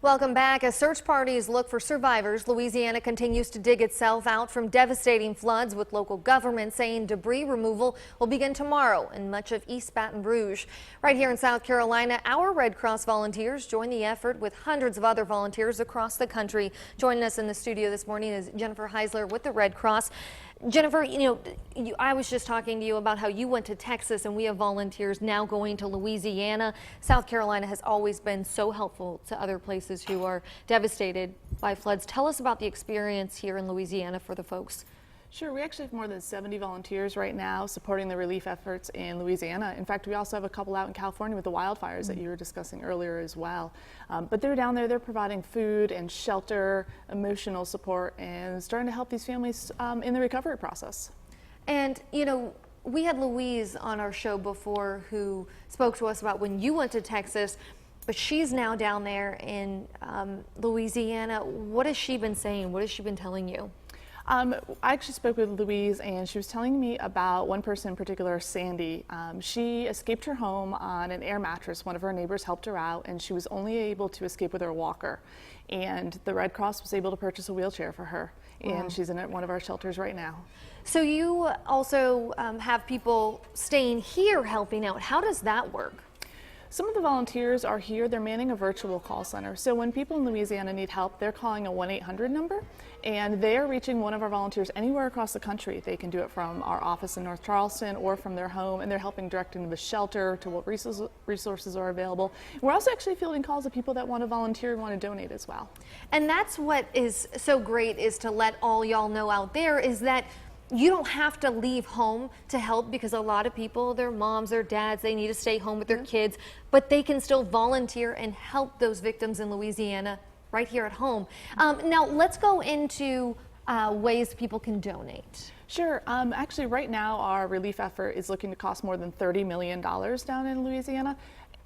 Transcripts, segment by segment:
Welcome back. As search parties look for survivors, Louisiana continues to dig itself out from devastating floods, with local government saying debris removal will begin tomorrow in much of East Baton Rouge. Right here in South Carolina, our Red Cross volunteers join the effort with hundreds of other volunteers across the country. Joining us in the studio this morning is Jennifer Heisler with the Red Cross. Jennifer, I was just talking to you about how you went to Texas, and we have volunteers now going to Louisiana. South Carolina has always been so helpful to other places who are devastated by floods. Tell us about the experience here in Louisiana for the folks. Sure, we actually have more than 70 volunteers right now supporting the relief efforts in Louisiana. In fact, we also have a couple out in California with the wildfires that you were discussing earlier as well. But they're down there, they're providing food and shelter, emotional support, and starting to help these families in the recovery process. And, we had Louise on our show before who spoke to us about when you went to Texas, but she's now down there in Louisiana. What has she been saying? What has she been telling you? I actually spoke with Louise, and she was telling me about one person in particular, Sandy. She escaped her home on an air mattress. One of her neighbors helped her out, and she was only able to escape with her walker. And the Red Cross was able to purchase a wheelchair for her. Wow. And she's in one of our shelters right now. So you also have people staying here helping out. How does that work? Some of the volunteers are here. They're manning a virtual call center. So when people in Louisiana need help, they're calling a 1-800 number, and they are reaching one of our volunteers anywhere across the country. They can do it from our office in North Charleston or from their home, and they're helping direct into the shelter to what resources are available. We're also actually fielding calls of people that want to volunteer and want to donate as well. And that's what is so great, is to let all y'all know out there is that you don't have to leave home to help, because a lot of people, their moms, their dads, they need to stay home with their kids, but they can still volunteer and help those victims in Louisiana right here at home. Now let's go into ways people can donate. Sure. Actually, right now our relief effort is looking to cost more than $30 million down in Louisiana.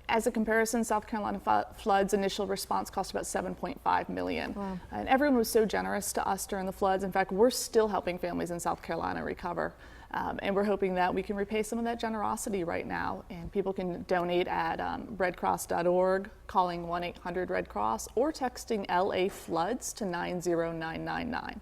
As a comparison, South Carolina floods initial response cost about $7.5 million. Wow. And everyone was so generous to us during the floods. In fact, we're still helping families in South Carolina recover. And we're hoping that we can repay some of that generosity right now. And people can donate at redcross.org, calling 1-800-RED-CROSS, or texting LA Floods to 90999.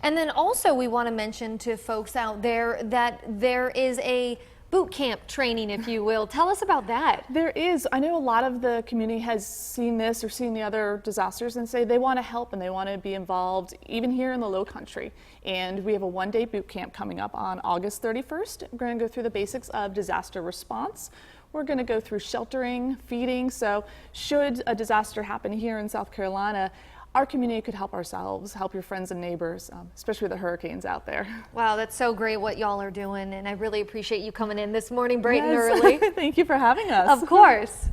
And then also we want to mention to folks out there that there is a boot camp training, if you will. Tell us about that. There is. I know a lot of the community has seen this or seen the other disasters and say they want to help and they want to be involved, even here in the Low Country. And we have a one-day boot camp coming up on August 31st. We're going to go through the basics of disaster response. We're going to go through sheltering, feeding. So should a disaster happen here in South Carolina, our community could help ourselves, help your friends and neighbors, especially with the hurricanes out there. Wow, that's so great what y'all are doing, and I really appreciate you coming in this morning bright and early. Thank you for having us. Of course.